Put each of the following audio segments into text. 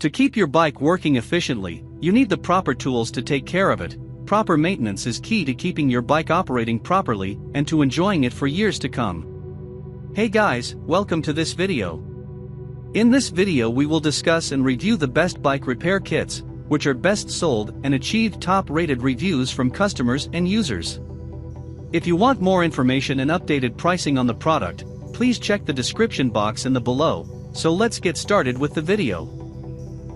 To keep your bike working efficiently, you need the proper tools to take care of it. Proper maintenance is key to keeping your bike operating properly and to enjoying it for years to come. Hey guys, welcome to this video. In this video we will discuss and review the best bike repair kits, which are best sold and achieved top-rated reviews from customers and users. If you want more information and updated pricing on the product, please check the description box in the below. So let's get started with the video.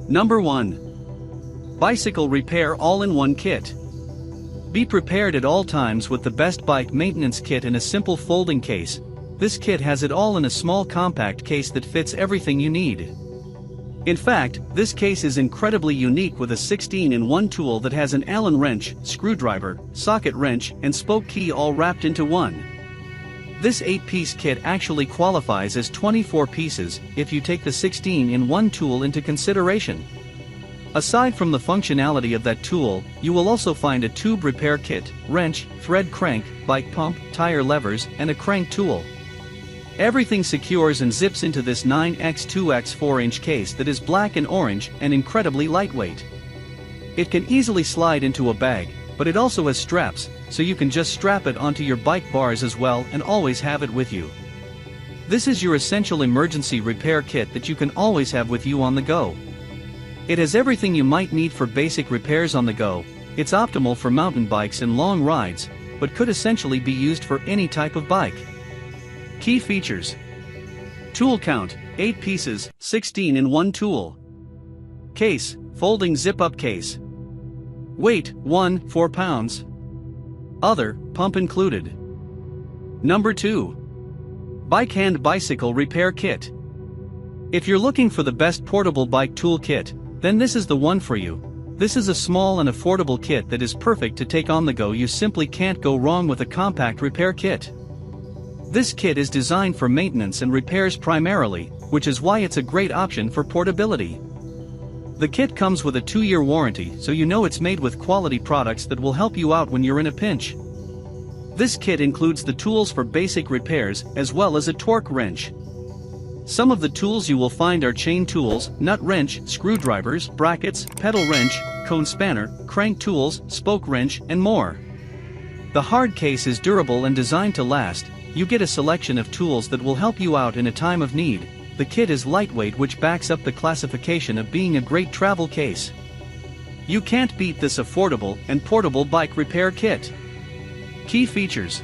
Number 1. Bicycle Repair All-in-One Kit. Be prepared at all times with the best bike maintenance kit in a simple folding case. This kit has it all in a small compact case that fits everything you need. In fact, this case is incredibly unique with a 16-in-1 tool that has an Allen wrench, screwdriver, socket wrench, and spoke key all wrapped into one. This 8-piece kit actually qualifies as 24 pieces if you take the 16-in-1 tool into consideration. Aside from the functionality of that tool, you will also find a tube repair kit, wrench, thread crank, bike pump, tire levers, and a crank tool. Everything secures and zips into this 9x2x 4-inch case that is black and orange and incredibly lightweight. It can easily slide into a bag, but it also has straps, so you can just strap it onto your bike bars as well and always have it with you. This is your essential emergency repair kit that you can always have with you on the go. It has everything you might need for basic repairs on the go. It's optimal for mountain bikes and long rides, but could essentially be used for any type of bike. Key features. Tool count, 8 pieces, 16-in-1 tool. Case, folding zip-up case. Weight, 4 pounds. Other, pump included. Number 2. Bikehand Bicycle Repair Kit. If you're looking for the best portable bike tool kit, then this is the one for you. This is a small and affordable kit that is perfect to take on the go. You simply can't go wrong with a compact repair kit. This kit is designed for maintenance and repairs primarily, which is why it's a great option for portability. The kit comes with a 2-year warranty, so you know it's made with quality products that will help you out when you're in a pinch. This kit includes the tools for basic repairs as well as a torque wrench. Some of the tools you will find are chain tools, nut wrench, screwdrivers, brackets, pedal wrench, cone spanner, crank tools, spoke wrench, and more. The hard case is durable and designed to last. You get a selection of tools that will help you out in a time of need. The kit is lightweight, which backs up the classification of being a great travel case. You can't beat this affordable and portable bike repair kit. Key features.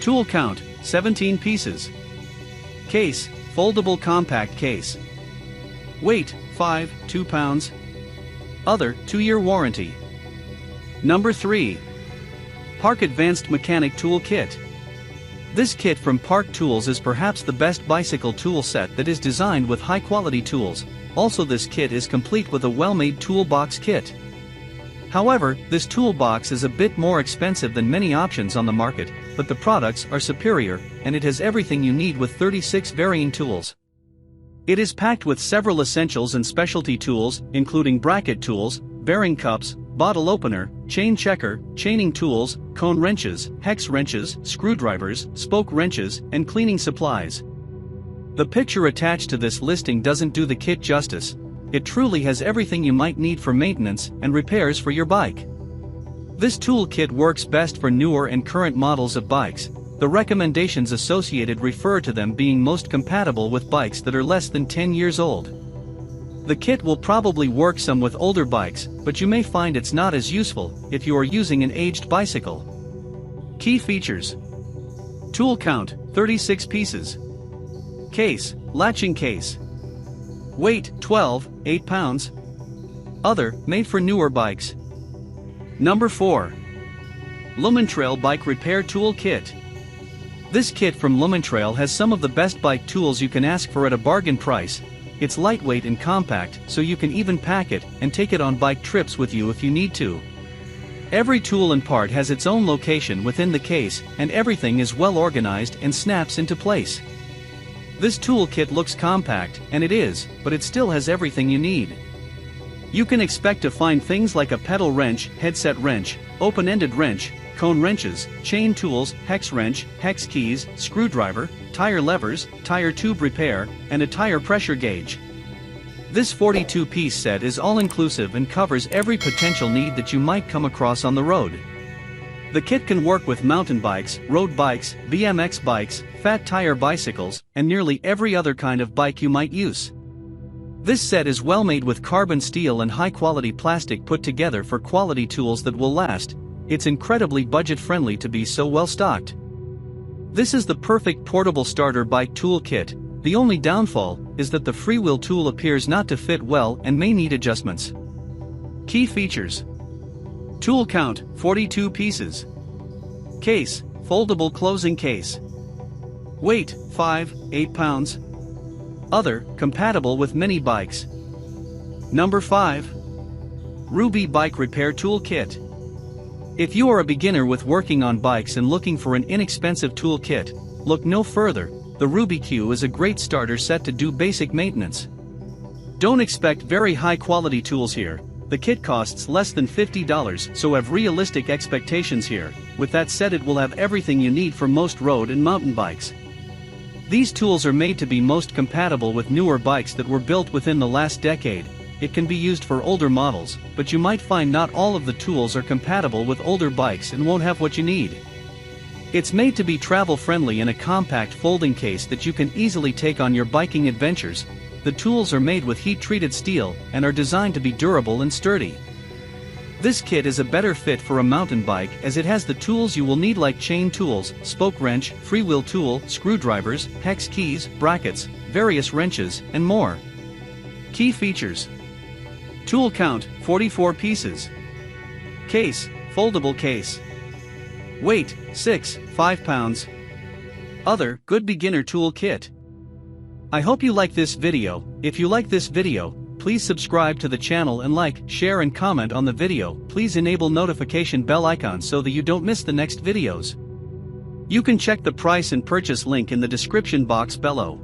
Tool count, 17 pieces. Case, foldable compact case. Weight, 2 pounds. Other, 2-year warranty. Number 3. Park Advanced Mechanic Tool Kit. This kit from Park Tools is perhaps the best bicycle tool set that is designed with high-quality tools. Also, this kit is complete with a well-made toolbox kit. However, this toolbox is a bit more expensive than many options on the market, but the products are superior, and it has everything you need with 36 varying tools. It is packed with several essentials and specialty tools, including bracket tools, bearing cups, bottle opener, chain checker, chaining tools, cone wrenches, hex wrenches, screwdrivers, spoke wrenches, and cleaning supplies. The picture attached to this listing doesn't do the kit justice. It truly has everything you might need for maintenance and repairs for your bike. This tool kit works best for newer and current models of bikes. The recommendations associated refer to them being most compatible with bikes that are less than 10 years old. The kit will probably work some with older bikes, but you may find it's not as useful if you are using an aged bicycle. Key features. Tool count, 36 pieces. Case, latching case. Weight, 8 pounds. Other, made for newer bikes. Number 4. Lumintrail Bike Repair Tool Kit. This kit from Lumintrail has some of the best bike tools you can ask for at a bargain price. It's lightweight and compact, so you can even pack it and take it on bike trips with you if you need to. Every tool and part has its own location within the case, and everything is well organized and snaps into place. This tool kit looks compact, and it is, but it still has everything you need. You can expect to find things like a pedal wrench, headset wrench, open-ended wrench, cone wrenches, chain tools, hex wrench, hex keys, screwdriver, tire levers, tire tube repair, and a tire pressure gauge. This 42-piece set is all-inclusive and covers every potential need that you might come across on the road. The kit can work with mountain bikes, road bikes, BMX bikes, fat tire bicycles, and nearly every other kind of bike you might use. This set is well made with carbon steel and high-quality plastic put together for quality tools that will last. It's incredibly budget-friendly to be so well stocked. This is the perfect portable starter bike tool kit. The only downfall is that the freewheel tool appears not to fit well and may need adjustments. Key features: tool count, 42 pieces. Case, foldable closing case. Weight, 8 pounds. Other, compatible with many bikes. Number 5. Ruby Bike Repair Tool Kit. If you are a beginner with working on bikes and looking for an inexpensive tool kit, look no further. The Ruby Q is a great starter set to do basic maintenance. Don't expect very high-quality tools here. The kit costs less than $50, so have realistic expectations here. With that said, it will have everything you need for most road and mountain bikes. These tools are made to be most compatible with newer bikes that were built within the last decade. It can be used for older models, but you might find not all of the tools are compatible with older bikes and won't have what you need. It's made to be travel-friendly in a compact folding case that you can easily take on your biking adventures. The tools are made with heat-treated steel and are designed to be durable and sturdy. This kit is a better fit for a mountain bike as it has the tools you will need, like chain tools, spoke wrench, freewheel tool, screwdrivers, hex keys, brackets, various wrenches, and more. Key features: tool count, 44 pieces. Case, foldable case. Weight, 5 pounds. Other, good beginner tool kit. I hope you like this video. If you like this video, please subscribe to the channel and like, share and comment on the video. Please enable notification bell icon so that you don't miss the next videos. You can check the price and purchase link in the description box below.